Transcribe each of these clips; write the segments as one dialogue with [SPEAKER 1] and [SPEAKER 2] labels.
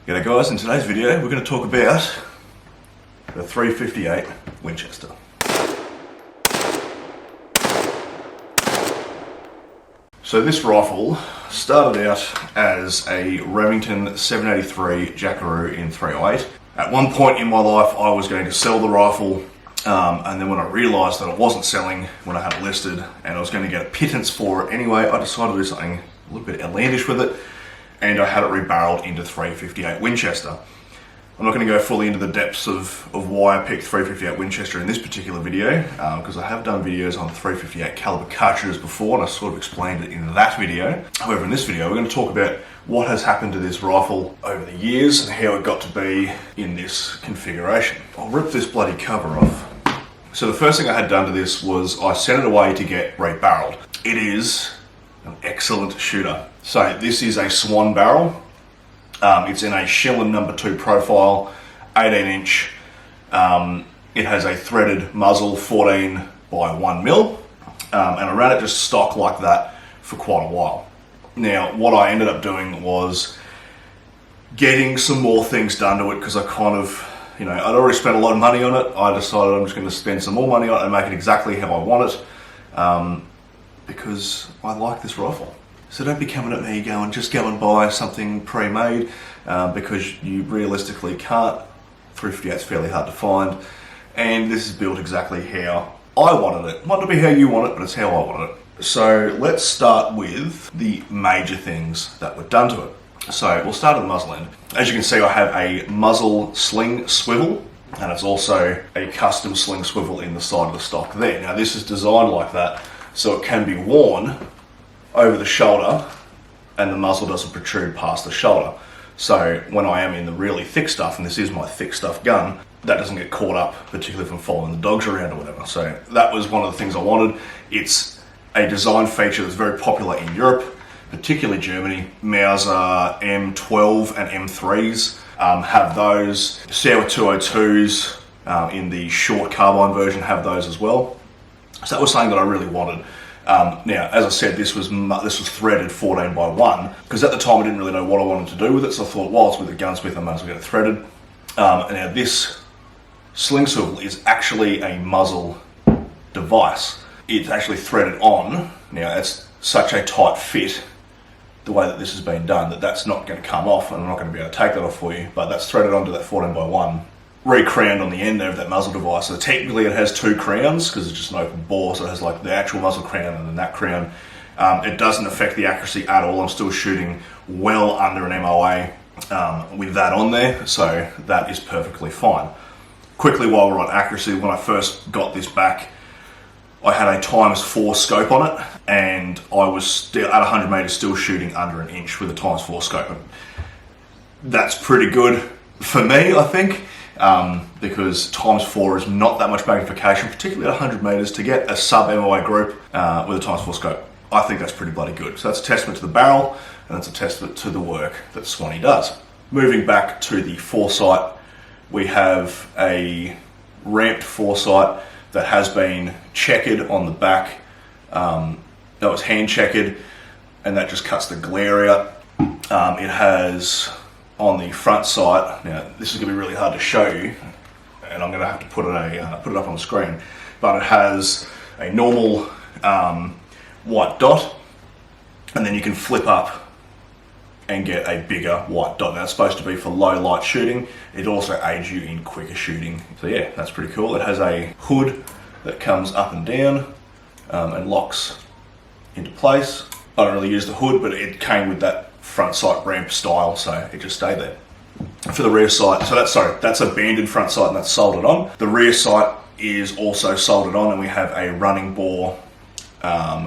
[SPEAKER 1] G'day guys, in today's video we're going to talk about the 358 Winchester. So this rifle started out as a Remington 783 Jackaroo in 308. At one point in my life I was going to sell the rifle, and then when I realised that it wasn't selling when I had it listed and I was going to get a pittance for it anyway, I decided to do something a little bit outlandish with it, and I had it rebarreled into 358 Winchester. I'm not going to go fully into the depths of why I picked 358 Winchester in this particular video, because I have done videos on 358 caliber cartridges before and I sort of explained it in that video. However, in this video we're going to talk about what has happened to this rifle over the years and how it got to be in this configuration. I'll rip this bloody cover off. So the first thing I had done to this was I sent it away to get rebarreled. It is an excellent shooter. So this is a Swan barrel. It's in a Schillen No. 2 profile, 18 inch. It has a threaded muzzle, 14 by 1 mil, and I ran it just stock like that for quite a while. Now, what I ended up doing was getting some more things done to it because I kind of, I'd already spent a lot of money on it. I decided I'm just going to spend some more money on it and make it exactly how I want it, because I like this rifle. So don't be coming at me going, just go and buy something pre-made, because you realistically can't. 358's fairly hard to find, and this is built exactly how I wanted it. Might not be how you want it, but it's how I wanted it. So let's start with the major things that were done to it. So we'll start at the muzzle end. As you can see, I have a muzzle sling swivel, and it's also a custom sling swivel in the side of the stock there. Now this is designed like that so it can be worn over the shoulder and the muzzle doesn't protrude past the shoulder. So when I am in the really thick stuff, and this is my thick stuff gun, that doesn't get caught up, particularly if I'm following the dogs around or whatever. So that was one of the things I wanted. It's a design feature that's very popular in Europe, particularly Germany. Mauser M12 and M3s have those. Sauer 202s in the short carbine version have those as well. So that was something that I really wanted. Now, as I said, this was threaded 14 by 1, because at the time I didn't really know what I wanted to do with it, so I thought, well, it's with a gunsmith, I might as well get it threaded. And now this sling swivel is actually a muzzle device. It's actually threaded on. Now, it's such a tight fit, the way that this has been done, that that's not going to come off, and I'm not going to be able to take that off for you, but that's threaded onto that 14 by 1. Re-crowned on the end there of that muzzle device. So technically it has two crowns because it's just an open bore, so it has like the actual muzzle crown and then that crown. It doesn't affect the accuracy at all. I'm still shooting well under an MOA with that on there, so that is perfectly fine. Quickly, while we're on accuracy, when I first got this back, I had a ×4 scope on it, and I was still at 100 meters still shooting under an inch with a ×4 scope. That's pretty good for me, I think. Because ×4 is not that much magnification, particularly at 100 meters, to get a sub-MOA group with a ×4 scope. I think that's pretty bloody good. So that's a testament to the barrel, and that's a testament to the work that Swanee does. Moving back to the foresight, we have a ramped foresight that has been checkered on the back. That was hand checkered, and that just cuts the glare out. It has, on the front sight, now this is going to be really hard to show you, and I'm going to have to put it up on the screen, but it has a normal white dot, and then you can flip up and get a bigger white dot. Now it's supposed to be for low light shooting. It also aids you in quicker shooting. So yeah, that's pretty cool. It has a hood that comes up and down and locks into place. I don't really use the hood, but it came with that front sight ramp style, so it just stayed there. For the rear sight, so that's a banded front sight and that's soldered on. The rear sight is also soldered on, and we have a running bore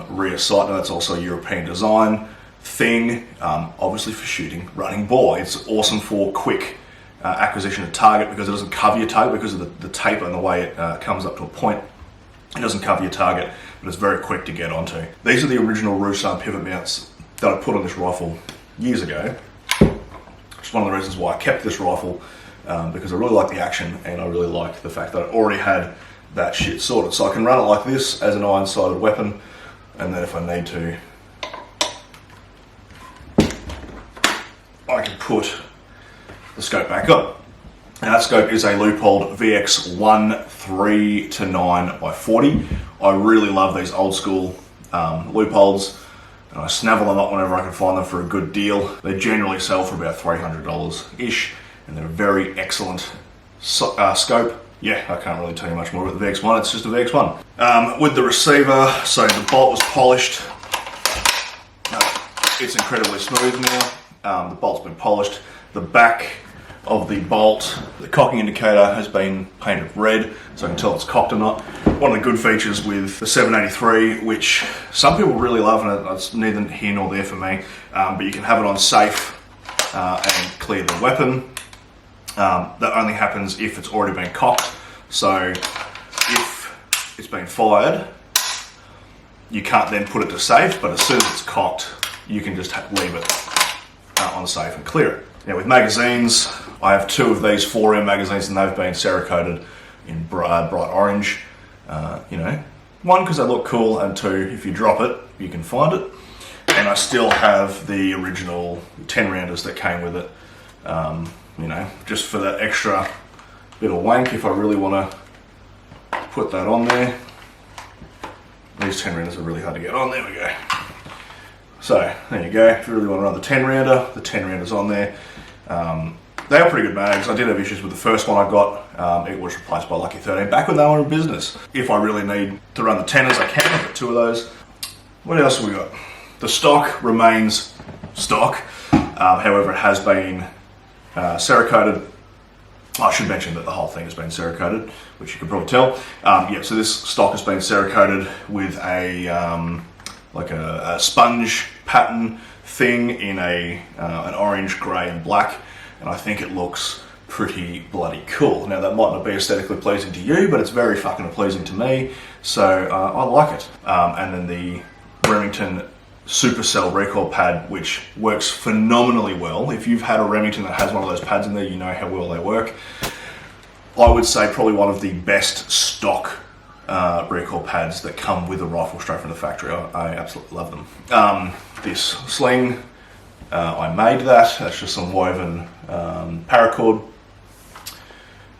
[SPEAKER 1] rear sight. Now that's also a European design thing, obviously for shooting running bore. It's awesome for quick acquisition of target because it doesn't cover your target because of the taper and the way it comes up to a point. It doesn't cover your target, but it's very quick to get onto. These are the original Roussan pivot mounts that I put on this rifle years ago. It's one of the reasons why I kept this rifle, because I really like the action and I really like the fact that I already had that shit sorted. So I can run it like this as an iron-sighted weapon, and then if I need to, I can put the scope back on. Now that scope is a Leupold VX1 3-9x40. I really love these old school Leupolds, and I snavel them up whenever I can find them for a good deal. They generally sell for about $300-ish, and they're a very excellent scope. Yeah, I can't really tell you much more about the VX1, it's just a VX1. With the receiver, so the bolt was polished. It's incredibly smooth now. The bolt's been polished. The back of the bolt, the cocking indicator has been painted red, so I can tell it's cocked or not. One of the good features with the 783, which some people really love, and it's neither here nor there for me, but you can have it on safe and clear the weapon. That only happens if it's already been cocked. So if it's been fired, you can't then put it to safe, but as soon as it's cocked, you can just leave it on safe and clear it. Now with magazines, I have two of these 4M magazines, and they've been Cerakoted in bright orange. One, because they look cool, and two, if you drop it, you can find it. And I still have the original 10 rounders that came with it, just for that extra bit of wank if I really want to put that on there. These 10 rounders are really hard to get on. There we go. So there you go. If you really want to run the 10 rounder, the 10 rounder's on there. They are pretty good mags. I did have issues with the first one I got. It was replaced by Lucky 13 back when they were in business. If I really need to run the 10ers, I can. I've got two of those. What else have we got? The stock remains stock. However, it has been Cerakoted. I should mention that the whole thing has been Cerakoted, which you can probably tell. So this stock has been Cerakoted with a sponge pattern thing in an orange, grey and black, and I think it looks pretty bloody cool. Now that might not be aesthetically pleasing to you, but it's very fucking pleasing to me, so I like it. And then the Remington Supercell recoil pad, which works phenomenally well. If you've had a Remington that has one of those pads in there, you know how well they work. I would say probably one of the best stock recoil pads that come with a rifle straight from the factory. I absolutely love them. This sling, I made that. That's just some woven paracord.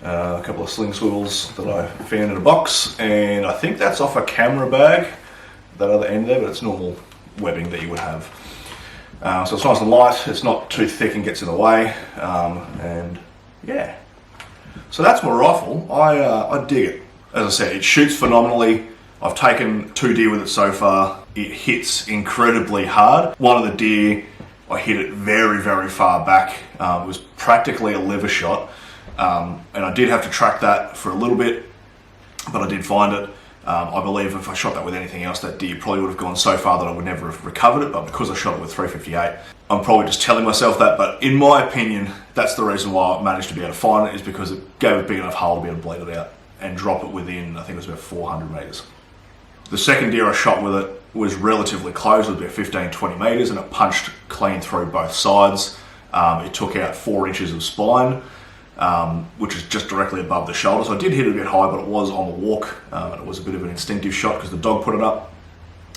[SPEAKER 1] A couple of sling swivels that I found in a box, and I think that's off a camera bag, that other end there, but it's normal webbing that you would have. So it's nice and light, it's not too thick and gets in the way, and yeah. So that's my rifle. I dig it. As I said, it shoots phenomenally. I've taken 2 deer with it so far. It hits incredibly hard. One of the deer, I hit it very, very far back. It was practically a liver shot. And I did have to track that for a little bit, but I did find it. I believe if I shot that with anything else, that deer probably would have gone so far that I would never have recovered it, but because I shot it with 358, I'm probably just telling myself that, but in my opinion, that's the reason why I managed to be able to find it, is because it gave a big enough hole to be able to bleed it out and drop it within, I think it was about 400 metres. The second deer I shot with it was relatively close, it was about 15-20 metres, and it punched clean through both sides. It took out 4 inches of spine, which is just directly above the shoulder. So I did hit it a bit high, but it was on the walk, and it was a bit of an instinctive shot because the dog put it up.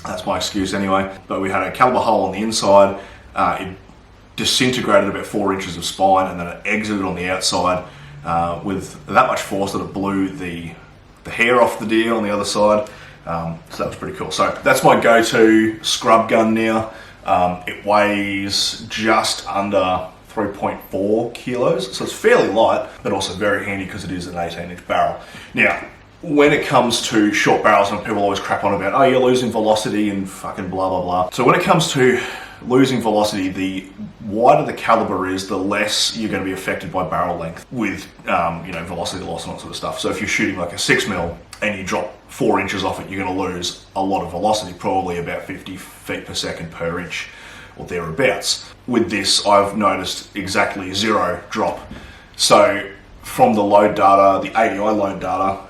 [SPEAKER 1] That's my excuse anyway. But we had a caliber hole on the inside. It disintegrated about 4 inches of spine, and then it exited on the outside with that much force that it blew the hair off the deer on the other side. So that was pretty cool. So that's my go-to scrub gun now. It weighs just under 3.4 kilos, so it's fairly light, but also very handy because it is an 18-inch barrel. Now, when it comes to short barrels, and people always crap on about, oh, you're losing velocity and fucking blah, blah, blah. So when it comes to losing velocity, the wider the caliber is, the less you're going to be affected by barrel length with, velocity loss and that sort of stuff. So if you're shooting like a 6mm and you drop 4 inches off it, you're going to lose a lot of velocity, probably about 50 feet per second per inch or thereabouts. With this, I've noticed exactly 0 drop. So from the load data, the ADI load data,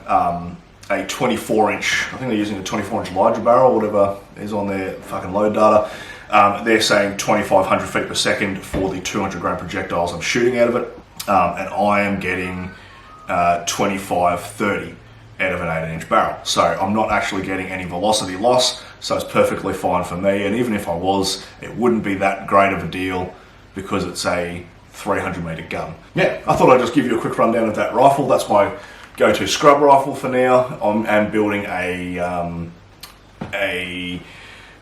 [SPEAKER 1] a 24-inch, I think they're using a 24-inch Elijah barrel, whatever is on their fucking load data. They're saying 2,500 feet per second for the 200 gram projectiles I'm shooting out of it, and I am getting 25-30 out of an 18-inch barrel. So I'm not actually getting any velocity loss, so it's perfectly fine for me. And even if I was, it wouldn't be that great of a deal because it's a 300 metre gun. Yeah, I thought I'd just give you a quick rundown of that rifle. That's my go-to scrub rifle for now. I'm building a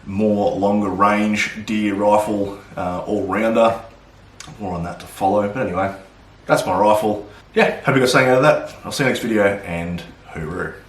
[SPEAKER 1] more longer range deer rifle, all-rounder. More on that to follow, but anyway, that's my rifle. Yeah, hope you got something out of that. I'll see you next video, and hooroo.